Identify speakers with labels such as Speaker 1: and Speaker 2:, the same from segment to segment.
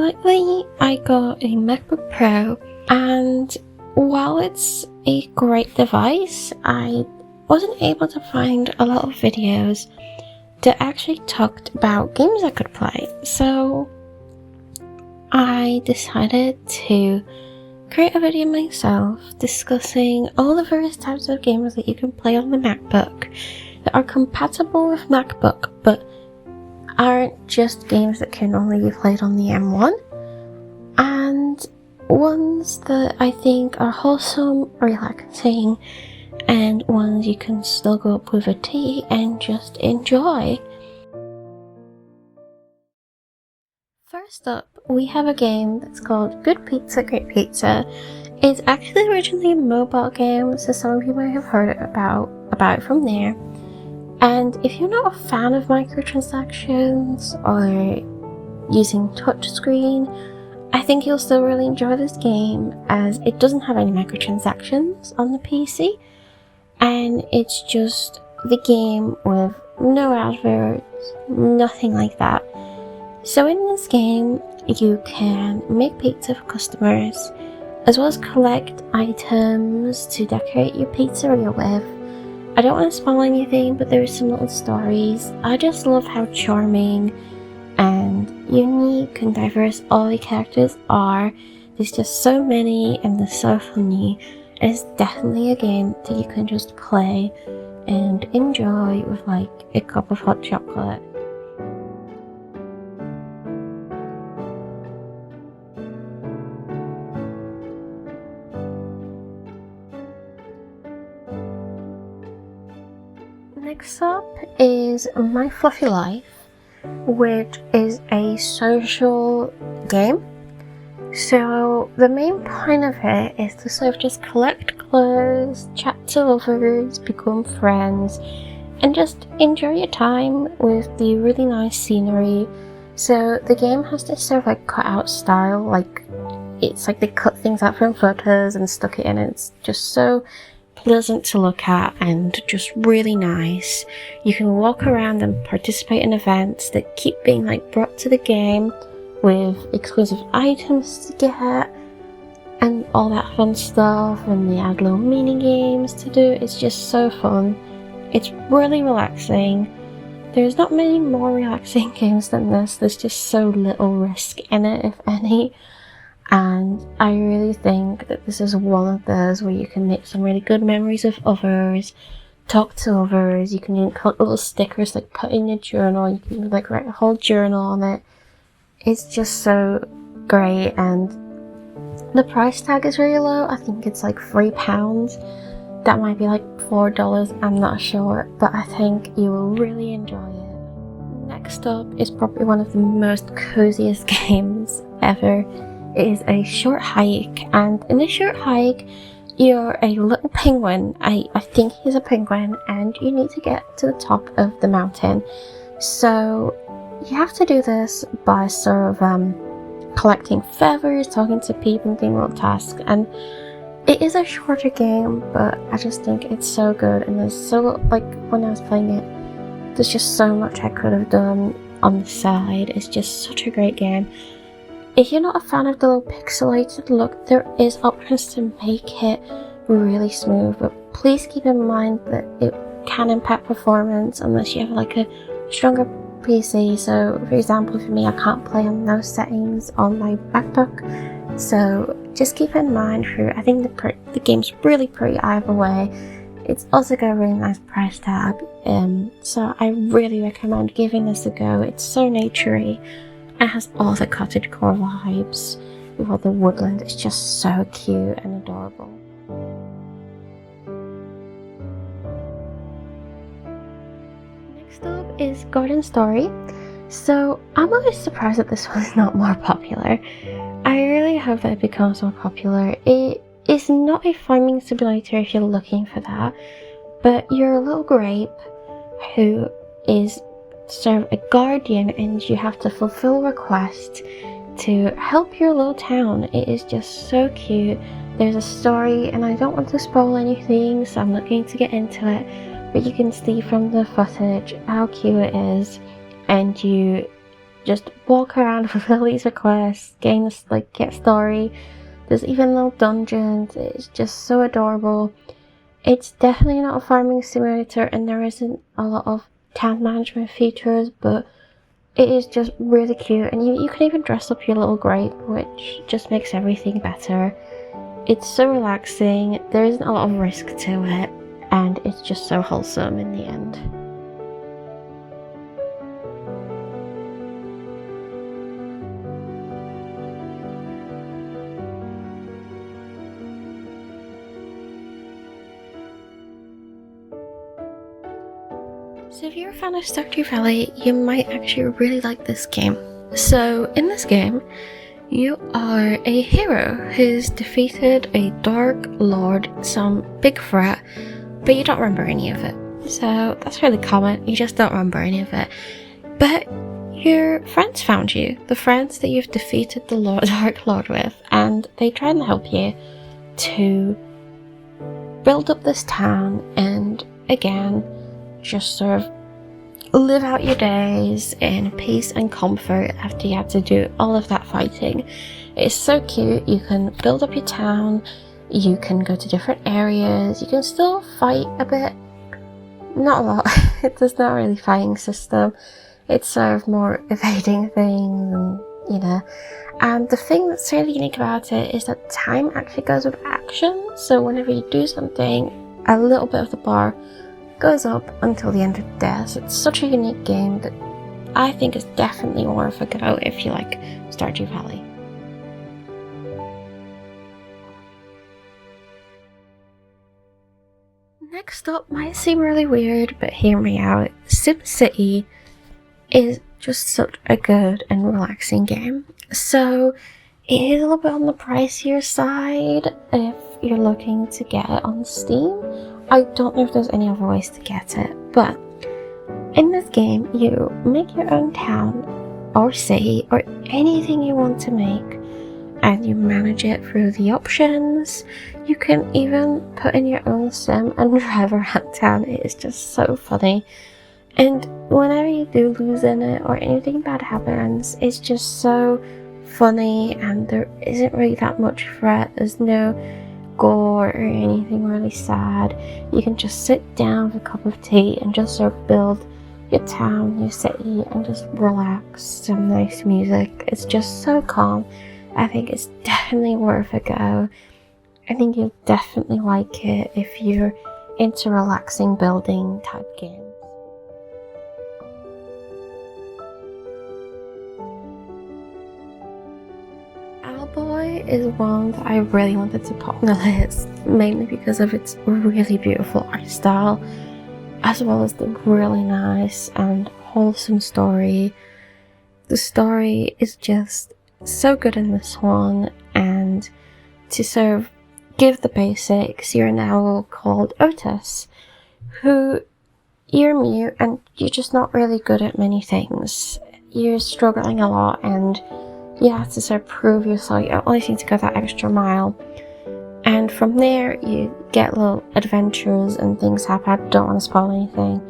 Speaker 1: lately I got a MacBook Pro, and while it's a great device, I wasn't able to find a lot of videos that actually talked about games I could play. So I decided to create a video myself discussing all the various types of games that you can play on the MacBook that are compatible with MacBook, but aren't just games that can only be played on the M1, and ones that I think are wholesome, relaxing, and ones you can snuggle up with a tea and just enjoy. First up, we have a game that's called Good Pizza, Great Pizza. It's actually originally a mobile game, so some of you might have heard about it from there. And if you're not a fan of microtransactions or using touchscreen, I think you'll still really enjoy this game, as it doesn't have any microtransactions on the PC, and it's just the game with no adverts, nothing like that. So in this game, you can make pizza for customers, as well as collect items to decorate your pizzeria with. I don't want to spoil anything, but there are some little stories. I just love how charming and unique and diverse all the characters are. There's just so many and they're so funny. It's definitely a game that you can just play and enjoy with like a cup of hot chocolate. Next up is My Fluffy Life, which is a social game. So the main point of it is to sort of just collect clothes, chat to lovers, become friends, and just enjoy your time with the really nice scenery. So the game has this sort of like cut-out style, like it's like they cut things out from photos and stuck it in, and it's just so pleasant to look at and just really nice. You can walk around and participate in events that keep being like brought to the game with exclusive items to get and all that fun stuff, and they add little mini games to do. It's just so fun. It's really relaxing. There's not many more relaxing games than this. There's just so little risk in it, if any. And I really think that this is one of those where you can make some really good memories with others, talk to others, you can collect little stickers like put in your journal, you can like write a whole journal on it. It's just so great, and the price tag is really low. I think it's like £3. That might be like $4, I'm not sure, but I think you will really enjoy it. Next up is probably one of the most coziest games ever. It is a short hike, and in this short hike you're a little penguin. I think he's a penguin, and you need to get to the top of the mountain. So you have to do this by sort of collecting feathers, talking to people, and doing little tasks. And it is a shorter game, but I just think it's so good, and there's so, like, when I was playing it, there's just so much I could have done on the side. It's just such a great game. If you're not a fan of the little pixelated look, there is options to make it really smooth, but please keep in mind that it can impact performance unless you have like a stronger PC. So for example, for me, I can't play on those settings on my MacBook, so just keep in mind. I think the game's really pretty either way. It's also got a really nice price tag, so I really recommend giving this a go. It's so naturey. It has all the cottagecore vibes with all the woodland. It's just so cute and adorable. Next up is Garden Story. So I'm always surprised that this one's not more popular. I really hope that it becomes more popular. It is not a farming simulator if you're looking for that, but you're a little grape who is sort of a guardian, and you have to fulfill requests to help your little town. It is just so cute. There's a story, and I don't want to spoil anything, so I'm not going to get into it, but you can see from the footage how cute it is, and you just walk around, fulfill these requests, get story. There's even little dungeons. It's just so adorable. It's definitely not a farming simulator, and there isn't a lot of town management features, but it is just really cute, and you can even dress up your little grape, which just makes everything better. It's so relaxing, there isn't a lot of risk to it, and it's just so wholesome in the end. So if you're a fan of Stardew Valley, you might actually really like this game. So in this game, you are a hero who's defeated a dark lord, some big threat, but you don't remember any of it. So that's really common, you just don't remember any of it. But your friends found you, the friends that you've defeated the dark lord with, and they try and help you to build up this town and, again, just sort of live out your days in peace and comfort after you had to do all of that fighting. It's so cute. You can build up your town, you can go to different areas, you can still fight a bit, not a lot. There's not really fighting system, it's sort of more evading things, and and the thing that's really unique about it is that time actually goes with action. So whenever you do something, a little bit of the bar goes up until the end of death. So it's such a unique game that I think is definitely worth a go if you like Stardew Valley. Next up might seem really weird, but hear me out. SimCity is just such a good and relaxing game. So it is a little bit on the pricier side if you're looking to get it on Steam. I don't know if there's any other ways to get it, but in this game you make your own town or city or anything you want to make, and you manage it through the options. You can even put in your own sim and drive around town. It is just so funny, and whenever you do lose in it or anything bad happens, it's just so funny, and there isn't really that much threat. There's no gore or anything really sad. You can just sit down with a cup of tea and just sort of build your town, your city, and just relax. Some nice music. It's just so calm. I think it's definitely worth a go. I think you'll definitely like it if you're into relaxing building type games. Owlboy is one that I really wanted to put on the list, mainly because of its really beautiful art style, as well as the really nice and wholesome story. The story is just so good in this one, and to sort of give the basics, you're an owl called Otis, who you're mute and you're just not really good at many things. You're struggling a lot, and you have to sort of prove yourself. You always need to go that extra mile. And from there, you get little adventures and things happen. I don't want to spoil anything,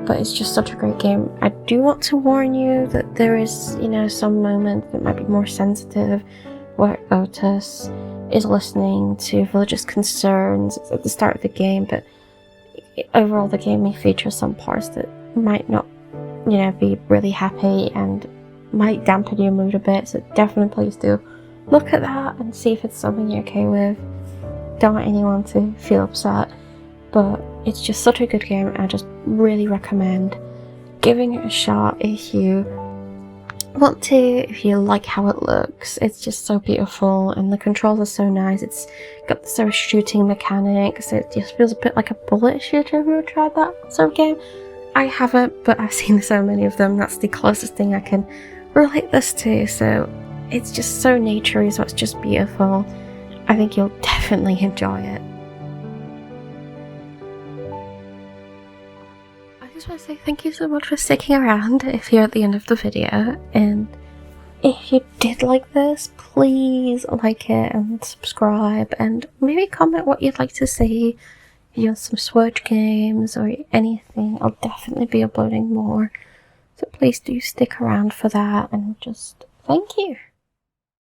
Speaker 1: but it's just such a great game. I do want to warn you that there is, some moment that might be more sensitive, where Otis is listening to villagers' concerns at the start of the game, but overall the game may feature some parts that might not, be really happy and might dampen your mood a bit, so definitely please do look at that and see if it's something you're okay with. Don't want anyone to feel upset, but it's just such a good game, and I just really recommend giving it a shot if you want to, if you like how it looks. It's just so beautiful, and the controls are so nice. It's got the sort of shooting mechanics. It just feels a bit like a bullet shooter. Have you ever tried that sort of game? I haven't, but I've seen so many of them. That's the closest thing I can relate this to. So it's just so naturey, so it's just beautiful. I think you'll definitely enjoy it. I just want to say thank you so much for sticking around if you're at the end of the video, and if you did like this, please like it and subscribe, and maybe comment what you'd like to see. If you want some Switch games or anything, I'll definitely be uploading more. So please do stick around for that, and just thank you.